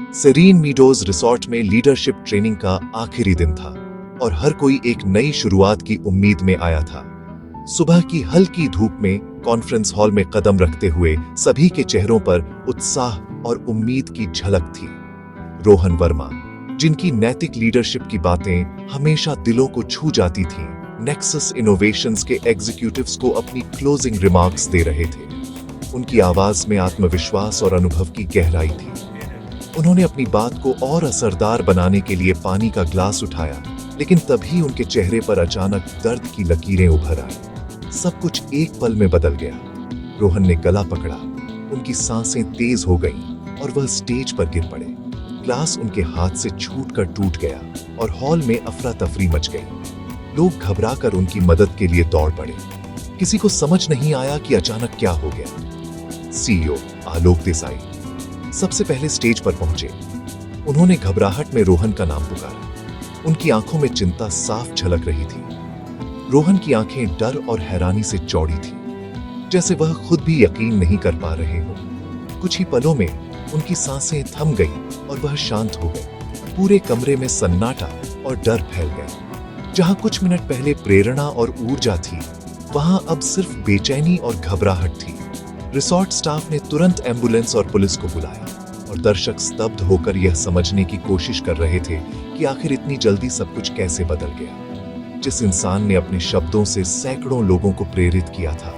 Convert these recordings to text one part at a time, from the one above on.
Serine meadows resort में leadership training का आखिरी दिन था और हर कोई एक नई शुरुआत की उम्मीद में आया था। सुबह की हल्की धूप में कॉन्फ्रेंस हॉल में कदम रखते हुए सभी के चेहरों पर उत्साह और उम्मीद की झलक थी। रोहन वर्मा, जिनकी नैतिक लीडरशिप की बातें हमेशा दिलों को छू जाती थीं, नेक्सस इनोवेशंस के एग्जीक्यूटिव्स को अपनी क्लोजिंग रिमार्क्स दे रहे थे। उनकी आवाज में आत्मविश्वास और अनुभव की गहराई थी। उन्होंने अपनी बात को और असरदार बनाने के लिए पानी का ग्लास उठाया, लेकिन तभी उनके चेहरे पर अचानक दर्द की लकीरें उभर आई। सब कुछ एक पल में बदल गया। रोहन ने गला पकड़ा, उनकी सांसें तेज हो गईं और वह स्टेज पर गिर पड़े। ग्लास उनके हाथ से छूटकर टूट गया और हॉल में अफरा तफरी मच गई। लोग घबराकर उनकी मदद के लिए दौड़ पड़े। किसी को समझ नहीं आया कि अचानक क्या हो गया। सीईओ आलोक देसाई सबसे पहले स्टेज पर पहुंचे। उन्होंने घबराहट में रोहन का नाम पुकारा। उनकी आंखों में चिंता साफ झलक रही थी। रोहन की आंखें डर और हैरानी से चौड़ी थी, जैसे वह खुद भी यकीन नहीं कर पा रहे हो। कुछ ही पलों में उनकी सांसें थम गईं और वह शांत हो गए। पूरे कमरे में सन्नाटा और डर फैल गया। जहां कुछ मिनट पहले प्रेरणा और ऊर्जा थी, वहां अब सिर्फ बेचैनी और घबराहट थी। रिसोर्ट स्टाफ ने तुरंत एम्बुलेंस और पुलिस को बुलाया और दर्शक स्तब्ध होकर यह समझने की कोशिश कर रहे थे कि आखिर इतनी जल्दी सब कुछ कैसे बदल गया। जिस इंसान ने अपने शब्दों से सैकड़ों लोगों को प्रेरित किया था,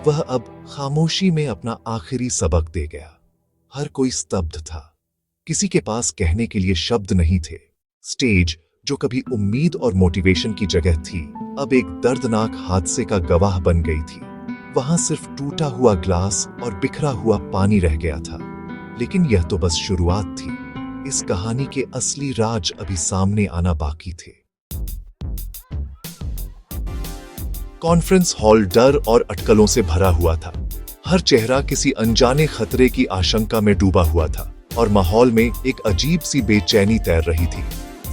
वह अब खामोशी में अपना आखिरी सबक दे गया। हर कोई स्तब्ध था। किसी के पास कहने के लिए शब्द नहीं थे। स्टेज, जो कभी उम्मीद और मोटिवेशन की जगह थी, अब एक दर्दनाक हादसे का गवाह बन गई थी। वहां सिर्फ टूटा हुआ ग्लास और बिखरा हुआ पानी रह गया था। लेकिन यह तो बस शुरुआत थी। इस कहानी के असली राज अभी सामने आना बाकी थे। कॉन्फ्रेंस हॉल डर और अटकलों से भरा हुआ था। हर चेहरा किसी अनजाने खतरे की आशंका में डूबा हुआ था और माहौल में एक अजीब सी बेचैनी तैर रही थी।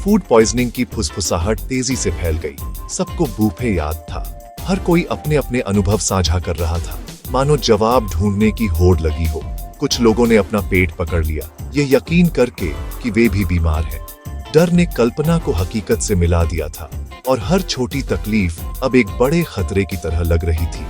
फूड पॉइजनिंग की फुसफुसाहट तेजी से फैल गई। सबको बूफे याद था। हर कोई अपने अपने अनुभव साझा कर रहा था, मानो जवाब ढूंढने की होड़ लगी हो। कुछ लोगों ने अपना पेट पकड़ लिया, ये यकीन करके कि वे भी बीमार हैं। डर ने कल्पना को हकीकत से मिला दिया था और हर छोटी तकलीफ अब एक बड़े खतरे की तरह लग रही थी।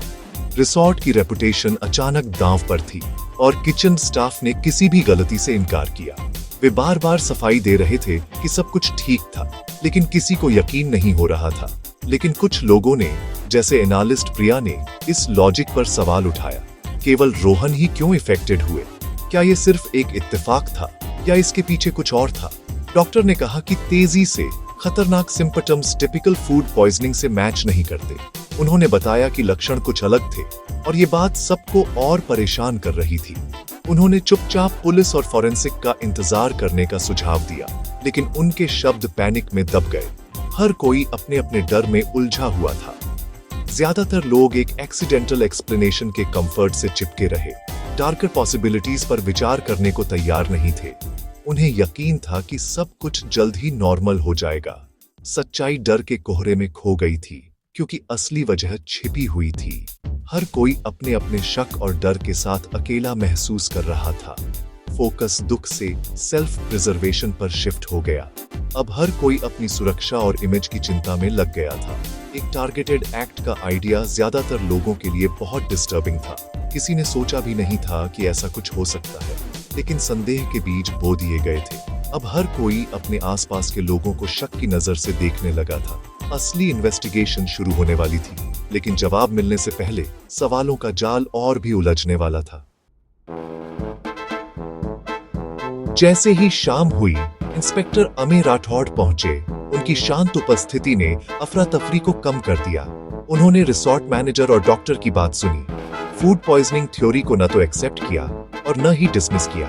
रिसोर्ट की रेपुटेशन अचानक दांव पर थी और किचन स्टाफ ने किसी भी गलती से इनकार किया। वे बार बार सफाई दे रहे थे कि सब कुछ ठीक था, लेकिन किसी को यकीन नहीं हो रहा था। लेकिन कुछ लोगों ने, जैसे एनालिस्ट प्रिया ने, इस लॉजिक पर सवाल उठाया, केवल रोहन ही क्यों इफेक्टेड हुए? क्या ये सिर्फ एक इत्तेफाक था या इसके पीछे कुछ और था? डॉक्टर ने कहा कि तेजी से खतरनाक सिम्पटम्स टिपिकल फूड पॉइजनिंग से मैच नहीं करते। उन्होंने बताया कि लक्षण कुछ अलग थे और ये बात सबको और परेशान कर रही थी। उन्होंने चुपचाप पुलिस और फॉरेंसिक का इंतजार करने का सुझाव दिया, लेकिन उनके शब्द पैनिक में दब गए। हर कोई अपने अपने डर में उलझा हुआ था। ज्यादातर लोग एक एक्सीडेंटल एक्सप्लेनेशन के कंफर्ट से चिपके रहे। डार्कर पॉसिबिलिटीज पर विचार करने को तैयार नहीं थे। उन्हें यकीन था कि सब कुछ जल्द ही नॉर्मल हो जाएगा। सच्चाई डर के कोहरे में खो गई थी, क्योंकि असली वजह छिपी हुई थी। हर कोई अपने अपने शक और डर के साथ अकेला महसूस कर रहा था। फोकस दुख से सेल्फ प्रिजर्वेशन पर शिफ्ट हो गया। अब हर कोई अपनी सुरक्षा और इमेज की चिंता में लग गया था। एक टारगेटेड एक्ट का आइडिया ज्यादातर लोगों के लिए बहुत डिस्टर्बिंग था। किसी ने सोचा भी नहीं था कि ऐसा कुछ हो सकता है, लेकिन संदेह के बीज बो दिए गए थे। अब हर कोई अपने आसपास के लोगों को शक की नजर से देखने लगा था। असली इन्वेस्टिगेशन शुरू होने वाली थी, लेकिन जवाब मिलने से पहले सवालों का जाल और भी उलझने वाला था। जैसे ही शाम हुई, इंस्पेक्टर अमे राठौड़ पहुंचे। उनकी शांत उपस्थिति ने अफरा तफरी को कम कर दिया। उन्होंने रिसोर्ट मैनेजर और डॉक्टर की बात सुनी। फूड पॉइजनिंग थ्योरी को न तो एक्सेप्ट किया और न ही डिसमिस किया।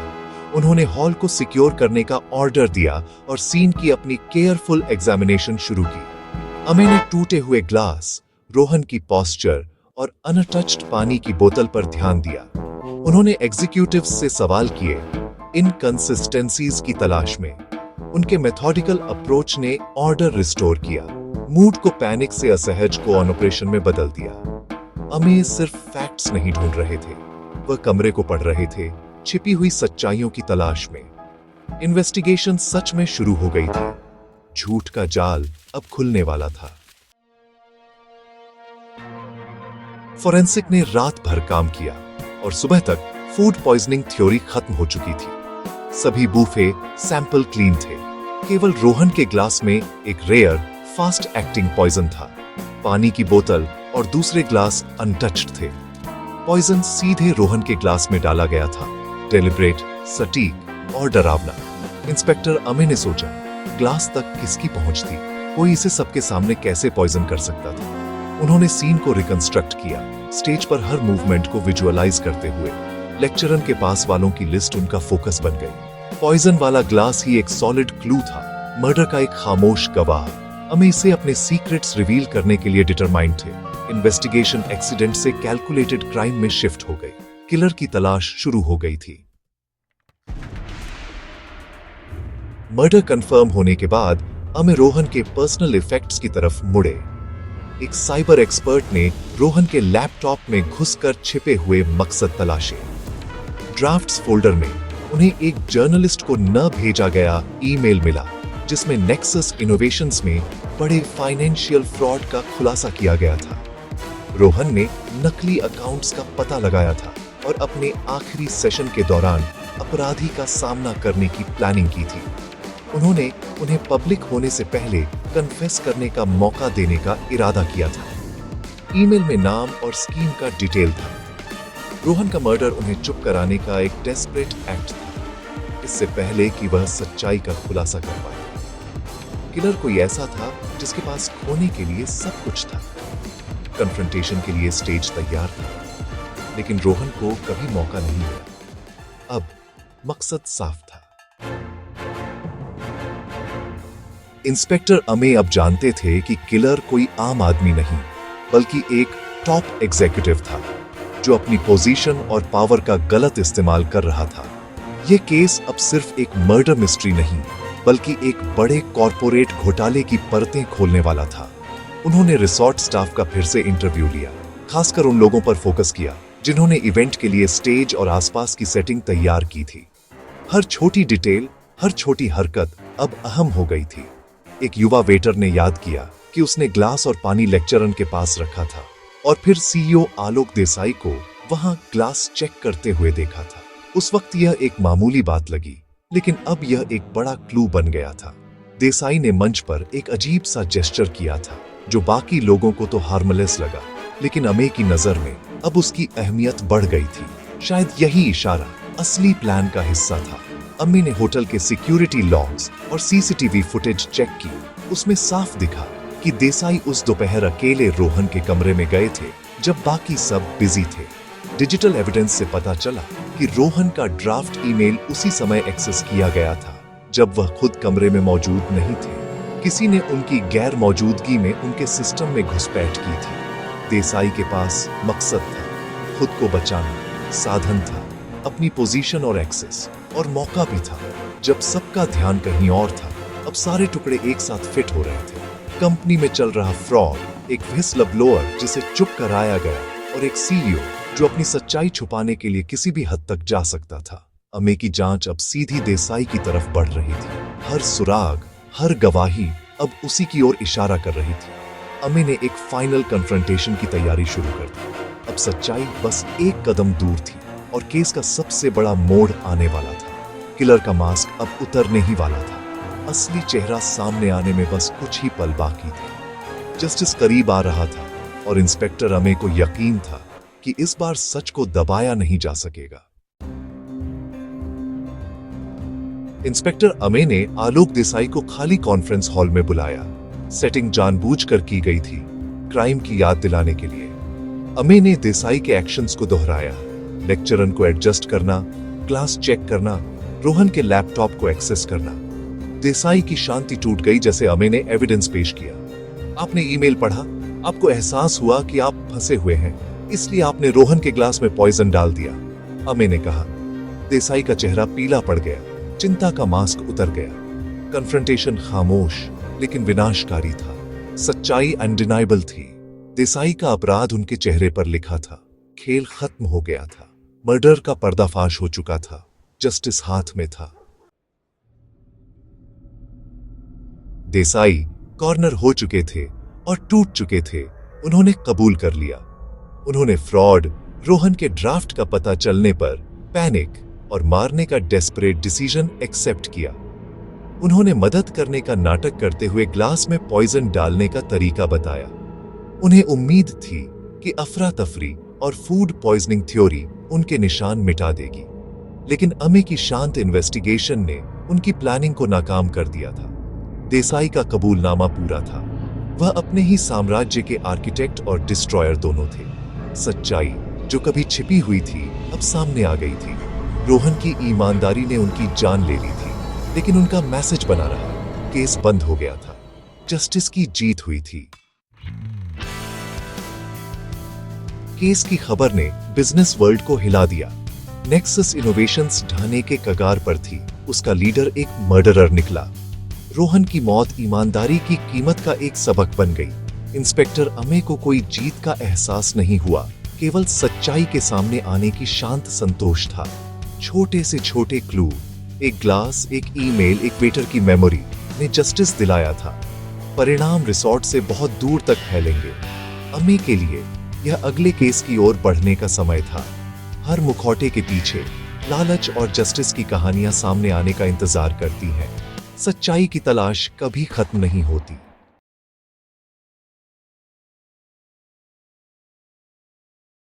उन्होंने हॉल को सिक्योर करने का ऑर्डर दिया और सीन की अपनी केयरफुल एग्जामिनेशन शुरू की। अमे ने टूटे हुए ग्लास, रोहन की पोस्चर और अनटच्ड पानी की बोतल पर ध्यान दिया। उन्होंने एग्जीक्यूटिव्स से सवाल किए, इनकंसिस्टेंसीज की तलाश में। उनके मेथोडिकल अप्रोच ने ऑर्डर रिस्टोर किया, मूड को पैनिक से असहज को ऑपरेशन में बदल दिया। अमे सिर्फ फैक्ट्स नहीं ढूंढ रहे थे, वह कमरे को पढ़ रहे थे, छिपी हुई सच्चाइयों की तलाश में। इन्वेस्टिगेशन सच में शुरू हो गई थी। झूठ का जाल अब खुलने वाला था। फोरेंसिक ने रात भर काम किया और सुबह तक फूड पॉइजनिंग थ्योरी खत्म हो चुकी थी। सभी बूफे सैंपल क्लीन थे। केवल रोहन के ग्लास में एक रेयर फास्ट एक्टिंग पॉइजन था। पानी की बोतल और दूसरे ग्लास अनटच्ड थे। पॉइजन सीधे रोहन के ग्लास में डाला गया था। डेलिब्रेट, सटीक और डरावना। इंस्पेक्टर अमे ने सोचा, ग्लास तक किसकी पहुंच थी? कोई इसे सबके सामने कैसे पॉइजन कर सकता था? उन्होंने सीन को रिकंस्ट्रक्ट किया, स्टेज पर हर मूवमेंट को विजुअलाइज करते हुए। लेक्चरर के पास वालों की लिस्ट उनका फोकस बन गई। पॉइजन वाला ग्लास ही एक सॉलिड क्लू था, मर्डर का एक खामोश गवाह। अमे इसे अपने सीक्रेट्स रिवील करने के लिए डिटरमाइंड थे। इन्वेस्टिगेशन एक्सीडेंट से कैलकुलेटेड क्राइम में शिफ्ट हो गई। किलर की तलाश शुरू हो गई थी। मर्डर कंफर्म होने के बाद अमे रोहन के पर्सनल इफेक्ट्स की तरफ मुड़े। एक साइबर एक्सपर्ट ने रोहन के लैपटॉप में घुसकर छिपे हुए मकसद तलाशे। ड्राफ्ट्स फोल्डर में उन्हें एक जर्नलिस्ट को न भेजा गया ईमेल मिला, जिसमें नेक्सस इनोवेशंस में बड़े फाइनेंशियल फ्रॉड का खुलासा किया गया था। रोहन ने नकली अकाउंट्स का पता लगाया था और अपने आखिरी सेशन के दौरान अपराधी का सामना करने की प्लानिंग की थी। उन्होंने उन्हें पब्लिक होने से पहले कन्फेस करने का मौका देने का इरादा किया था। ईमेल में नाम और स्कीम का डिटेल था। रोहन का मर्डर उन्हें चुप कराने का एक डेस्परेट एक्ट था, इससे पहले कि वह सच्चाई का खुलासा कर पाए। किलर कोई ऐसा था जिसके पास खोने के लिए सब कुछ था। कन्फ्रंटेशन के लिए स्टेज तैयार था, लेकिन रोहन को कभी मौका नहीं मिला। अब मकसद साफ था। इंस्पेक्टर अमे अब जानते थे कि किलर कोई आम आदमी नहीं, बल्कि एक टॉप एग्जीक्यूटिव था, जो अपनी पोजीशन और पावर का गलत इस्तेमाल कर रहा था। यह केस अब सिर्फ एक मर्डर मिस्ट्री नहीं, बल्कि एक बड़े कॉर्पोरेट घोटाले की परतें खोलने वाला था। उन्होंने रिसोर्ट स्टाफ का फिर से इंटरव्यू लिया, खासकर उन लोगों पर फोकस किया जिन्होंने इवेंट के लिए स्टेज और आसपास की सेटिंग तैयार की थी। हर छोटी डिटेल, हर छोटी हरकत अब अहम हो गई थी। एक युवा वेटर ने याद किया कि उसने ग्लास और पानी लेक्चरर के पास रखा था, और फिर सीईओ आलोक देसाई को वहां ग्लास चेक करते हुए देखा था। उस वक्त यह एक मामूली बात लगी, लेकिन अब यह एक बड़ा क्लू बन गया था। देसाई ने मंच पर एक अजीब सा जेस्चर किया था, जो बाकी लोगों को तो हार्मलेस लगा, लेकिन अमे की नजर में अब उसकी अहमियत बढ़ गई थी। शायद यही इशारा असली प्लान का हिस्सा था। अम्मी ने होटल के सिक्योरिटी लॉग्स और सीसीटीवी फुटेज चेक की। उसमें साफ दिखा कि देसाई उस दोपहर अकेले रोहन के कमरे में गए थे जब बाकी सब बिजी थे। डिजिटल एविडेंस से पता चला कि रोहन का ड्राफ्ट ईमेल उसी समय एक्सेस किया गया था जब वह खुद कमरे में मौजूद नहीं थे। किसी ने उनकी गैर मौजूदगी में उनके सिस्टम में घुसपैठ की थी। देसाई के पास मकसद था, खुद को बचाना, साधन था, अपनी पोजीशन और एक्सेस, और मौका भी था। जब सबका ध्यान कहीं और था, अब सारे टुकड़े एक साथ फिट हो रहे थे। कंपनी में चल रहा फ्रॉड, एक व्हिस्ल ब्लोअर जिसे चुप कराया गया, और एक सीईओ जो अपनी सच्चाई छुपाने के लिए किसी भी हद तक जा सकता था। अमे की जांच अब सीधी देसाई की तरफ बढ़ रही थी। हर सुराग, हर गवाही अब उसी की ओर इशारा कर रही थी। अमे ने एक फाइनल कन्फ्रंटेशन की तैयारी शुरू कर दी। अब सच्चाई बस एक कदम दूर थी और केस का सबसे बड़ा मोड़ आने वाला था। किलर का मास्क अब उतरने ही वाला था। असली चेहरा सामने आने में बस कुछ ही पल बाकी थे। जस्टिस करीब आ रहा था और इंस्पेक्टर अमे को यकीन था कि इस बार सच को दबाया नहीं जा सकेगा। इंस्पेक्टर अमे ने आलोक देसाई को खाली कॉन्फ्रेंस हॉल में बुलाया। सेटिंग जानबूझकर की गई थी, क्राइम की याद दिलाने के लिए। अमे ने देसाई के एक्शंस को दोहराया, लेक्चरर को एडजस्ट करना, क्लास चेक करना, रोहन के लैपटॉप को एक्सेस करना। देसाई की शांति टूट गई जैसे अमे ने एविडेंस पेश किया। आपने ईमेल पढ़ा, आपको एहसास हुआ कि आप फंसे हुए हैं, इसलिए आपने रोहन के ग्लास में पॉइजन डाल दिया, अमे ने कहा। देसाई का चेहरा पीला पड़ गया, चिंता का मास्क उतर गया। कन्फ्रंटेशन खामोश लेकिन विनाशकारी था। सच्चाई अनडिनाइबल थी। देसाई का अपराध उनके चेहरे पर लिखा था। खेल खत्म हो गया था। मर्डर का पर्दाफाश हो चुका था। जस्टिस हाथ में था। देसाई कॉर्नर हो चुके थे और टूट चुके थे। उन्होंने कबूल कर लिया। उन्होंने फ्रॉड रोहन के ड्राफ्ट का पता चलने पर पैनिक और मारने का डेस्परेट डिसीजन एक्सेप्ट किया। उन्होंने मदद करने का नाटक करते हुए ग्लास में पॉइजन डालने का तरीका बताया। उन्हें उम्मीद थी कि अफरा तफरी और फूड पॉइजनिंग थ्योरी उनके निशान मिटा देगी, लेकिन अमे की शांत इन्वेस्टिगेशन ने उनकी प्लानिंग को नाकाम कर दिया था। देसाई का कबूलनामा पूरा था। वह अपने ही साम्राज्य के आर्किटेक्ट और डिस्ट्रॉयर दोनों थे। सच्चाई जो कभी छिपी हुई थी अब सामने आ गई थी। रोहन की ईमानदारी ने उनकी जान ले ली थी, लेकिन उनका मैसेज बना रहा। केस बंद हो गया था। जस्टिस की जीत हुई थी। केस की खबर ने बिजनेस वर्ल्ड को हिला दिया। नेक्सस इनोवेशंस ढहने के कगार पर थी। उसका लीडर एक मर्डरर निकला। रोहन की मौत ईमानदारी की कीमत का एक सबक बन गई। इंस्पेक्टर अमे को कोई जीत का एहसास नहीं हुआ, केवल सच्चाई के सामने आने की शांत संतोष था। छोटे से छोटे क्लू, एक ग्लास, एक ईमेल, एक वेटर की मेमोरी ने जस्टिस दिलाया था। परिणाम रिसॉर्ट से बहुत दूर तक फैलेंगे। अमे के लिए यह अगले केस की ओर बढ़ने का समय था। हर मुखौटे के पीछे लालच और जस्टिस की कहानियां सामने आने का इंतजार करती हैं। सच्चाई की तलाश कभी खत्म नहीं होती।